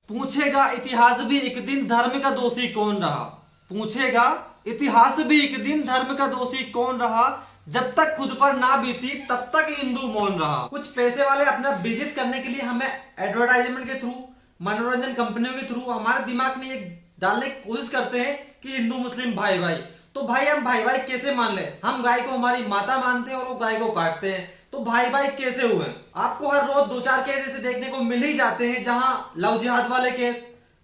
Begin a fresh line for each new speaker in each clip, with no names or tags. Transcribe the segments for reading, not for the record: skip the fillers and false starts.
पूछेगा इतिहास भी एक दिन धर्म का दोषी कौन रहा। पूछेगा इतिहास भी एक दिन धर्म का दोषी कौन रहा। जब तक खुद पर ना बीती तब तक हिंदू मौन रहा। कुछ पैसे वाले अपना बिजनेस करने के लिए हमें एडवर्टाइजमेंट के थ्रू, मनोरंजन कंपनियों के थ्रू हमारे दिमाग में ये डालने की कोशिश करते हैं कि हिंदू मुस्लिम भाई भाई। तो भाई हम भाई भाई कैसे मान ले? हम गाय को हमारी माता मानते हैं और वो गाय को काटते हैं, तो भाई भाई कैसे हुए? आपको हर रोज दो चार केस ऐसे देखने को मिल ही जाते हैं जहां लव जिहाद वाले केस,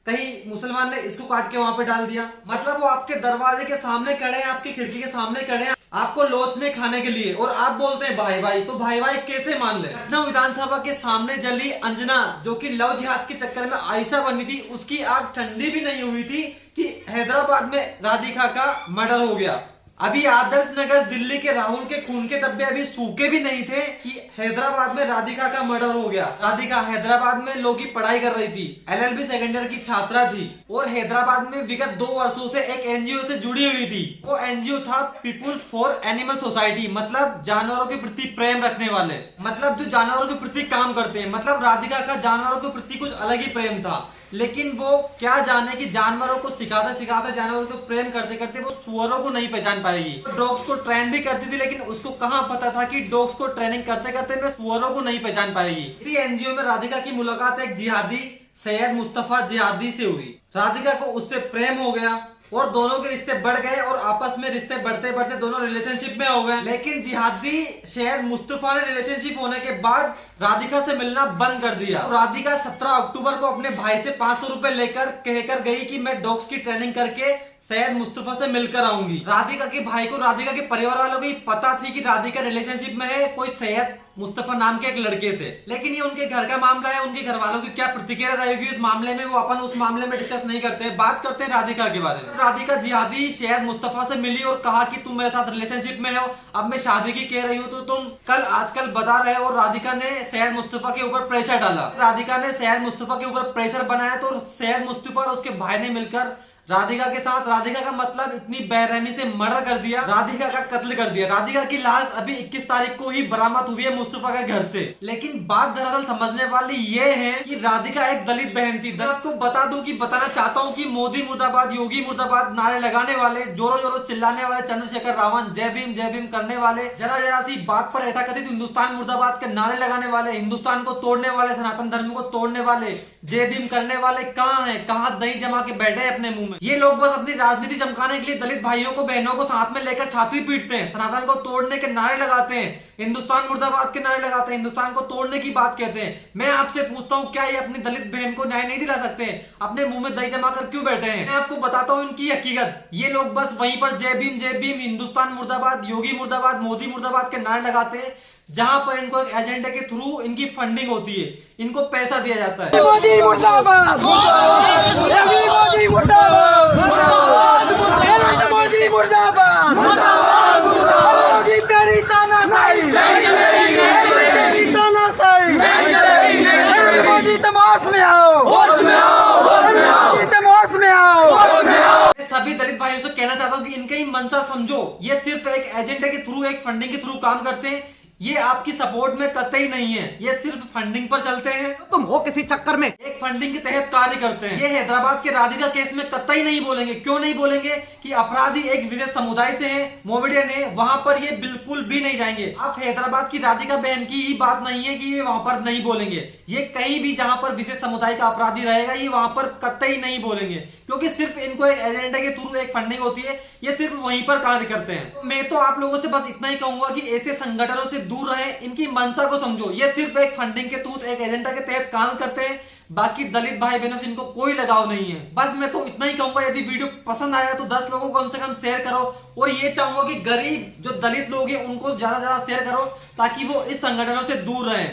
कहीं मुसलमान ने इसको काट के वहां पे डाल दिया। मतलब वो आपके दरवाजे के सामने खड़े हैं, आपकी खिड़की के सामने खड़े हैं आपको लोचने खाने के लिए, और आप बोलते हैं भाई भाई। तो भाई भाई कैसे मान ले? लखनऊ विधानसभा के सामने जली अंजना, जो कि लव जिहाद के चक्कर में आयशा बनी थी, उसकी आग ठंडी भी नहीं हुई थी कि हैदराबाद में राधिका का मर्डर हो गया। अभी आदर्श नगर दिल्ली के राहुल के खून के धब्बे अभी सूखे भी नहीं थे कि हैदराबाद में राधिका का मर्डर हो गया। राधिका हैदराबाद में लॉ की पढ़ाई कर रही थी, LLB सेकेंड ईयर की छात्रा थी और हैदराबाद में विगत 2 वर्षों से एक NGO से जुड़ी हुई थी। वो NGO था पीपुल्स फॉर एनिमल सोसाइटी, मतलब जानवरों के प्रति प्रेम रखने वाले, मतलब जो जानवरों के प्रति काम करते हैं। मतलब राधिका का जानवरों के प्रति कुछ अलग ही प्रेम था, लेकिन वो क्या जाने कि जानवरों को सिखाते सिखाते, जानवरों को प्रेम करते करते वो सुअरों को नहीं पहचान पाएगी। डॉग्स को ट्रेन भी करती थी, लेकिन उसको कहाँ पता था कि डॉग्स को ट्रेनिंग करते करते मैं सुअरों को नहीं पहचान पाएगी। इसी NGO में राधिका की मुलाकात एक जिहादी सैयद मुस्तफा जिहादी से हुई। राधिका को उससे प्रेम हो गया और दोनों के रिश्ते बढ़ गए और आपस में रिश्ते बढ़ते बढ़ते दोनों रिलेशनशिप में हो गए। लेकिन जिहादी सैयद मुस्तफा ने रिलेशनशिप होने के बाद राधिका से मिलना बंद कर दिया। राधिका 17 अक्टूबर को अपने भाई से 500 रुपए लेकर कहकर गई कि मैं डॉग्स की ट्रेनिंग करके सैयद मुस्तफा से मिलकर आऊंगी। राधिका के भाई को, राधिका के परिवार वालों को पता थी कि राधिका रिलेशनशिप में है कोई सैयद मुस्तफा नाम के एक लड़के से, लेकिन ये उनके घर का मामला है। उनके घर वालों की क्या प्रतिक्रिया रहेगी इस मामले में, वो अपन उस मामले में डिस्कस नहीं करते हैं। बात करते हैं राधिका के बारे में। राधिका जिहादी सैयद मुस्तफा से मिली और कहा कि तुम मेरे साथ रिलेशनशिप में हो, अब मैं शादी की कह रही हूँ तो तुम कल आजकल बता रहे हो। और राधिका ने सैयद मुस्तफा के ऊपर प्रेशर डाला। राधिका ने सैयद मुस्तफा के ऊपर प्रेशर बनाया तो सैयद मुस्तफा और उसके भाई ने मिलकर राधिका के साथ, राधिका का मतलब इतनी बेरहमी से मर्डर कर दिया, राधिका का कत्ल कर दिया। राधिका की लाश अभी 21 तारीख को ही बरामद हुई है मुस्तफा के घर से। लेकिन बात दरअसल समझने वाली ये है कि राधिका एक दलित बहन थी। आपको बता दूं कि बताना चाहता हूं कि मोदी मुर्दाबाद, योगी मुर्दाबाद नारे लगाने वाले, जोरों जोरों चिल्लाने वाले, चंद्रशेखर रावण जय भीम करने वाले, जरा जरा सी बात पर ऐसा कथित हिंदुस्तान मुर्दाबाद के नारे लगाने वाले, हिंदुस्तान को तोड़ने वाले, सनातन धर्म को तोड़ने वाले, जय भीम करने वाले कहाँ है? कहाँ दही जमा के बैठे अपने मुंह में? ये लोग बस अपनी राजनीति चमकाने के लिए दलित भाइयों को, बहनों को साथ में लेकर छाती पीटते हैं, सनातन को तोड़ने के नारे लगाते हैं, हिंदुस्तान मुर्दाबाद के नारे लगाते हैं, हिंदुस्तान को तोड़ने की बात कहते हैं। मैं आपसे पूछता हूं, क्या ये अपनी दलित बहन को न्याय नहीं दिला सकते? अपने मुंह में दही जमा कर क्यों बैठे हैं? मैं आपको बताता हूं इनकी हकीकत। ये लोग बस वहीं पर जय भीम, हिंदुस्तान मुर्दाबाद, योगी मुर्दाबाद, मोदी मुर्दाबाद के नारे लगाते हैं, जहां पर इनको एक एजेंडे के थ्रू इनकी फंडिंग होती है, इनको पैसा दिया जाता है।
मोदी मुर्दाबाद, मोदी मुर्दाबाद, मोदी मुर्दाबाद, मोदी तेरी तानाशाही, तेरी तानाशाही, मोदी तमाश में आओ, मोदी तमाश में आओ।
सभी दलित भाइयों से कहना चाहता हूं कि इनका ही मंशा समझो। ये सिर्फ एक एजेंडे के थ्रू, एक फंडिंग के थ्रू काम करते हैं। ये आपकी सपोर्ट में कतई नहीं है, ये सिर्फ फंडिंग पर चलते हैं।
तो तुम हो किसी चक्कर में,
एक फंडिंग के तहत कार्य करते हैं। ये हैदराबाद के राधिका केस में कतई नहीं बोलेंगे। क्यों नहीं बोलेंगे? कि अपराधी एक विशेष समुदाय से है, मोमेडियन है, वहां पर ये बिल्कुल भी नहीं जाएंगे। आप हैदराबाद की राधिका बहन की ही बात नहीं है कि ये वहां पर नहीं बोलेंगे। ये कहीं भी जहां पर विशेष समुदाय का अपराधी रहेगा, ये वहां पर कतई नहीं बोलेंगे, क्योंकि सिर्फ इनको एक एजेंडे के थ्रू एक फंडिंग होती है, ये सिर्फ वहीं पर कार्य करते हैं। मैं तो आप लोगों से बस इतना ही कहूंगा कि ऐसे संगठनों से दूर रहे, इनकी मंशा को समझो। ये सिर्फ एक फंडिंग के थ्रू, एक एजेंडा के तहत काम करते हैं। बाकी दलित भाई बहनों से इनको कोई लगाव नहीं है। बस मैं तो इतना ही कहूंगा, यदि वीडियो पसंद आया तो 10 लोगों को कम से कम शेयर करो, और ये चाहूंगा कि गरीब जो दलित लोग हैं उनको ज्यादा से ज्यादा शेयर करो, ताकि वो इस संगठनों से दूर रहें।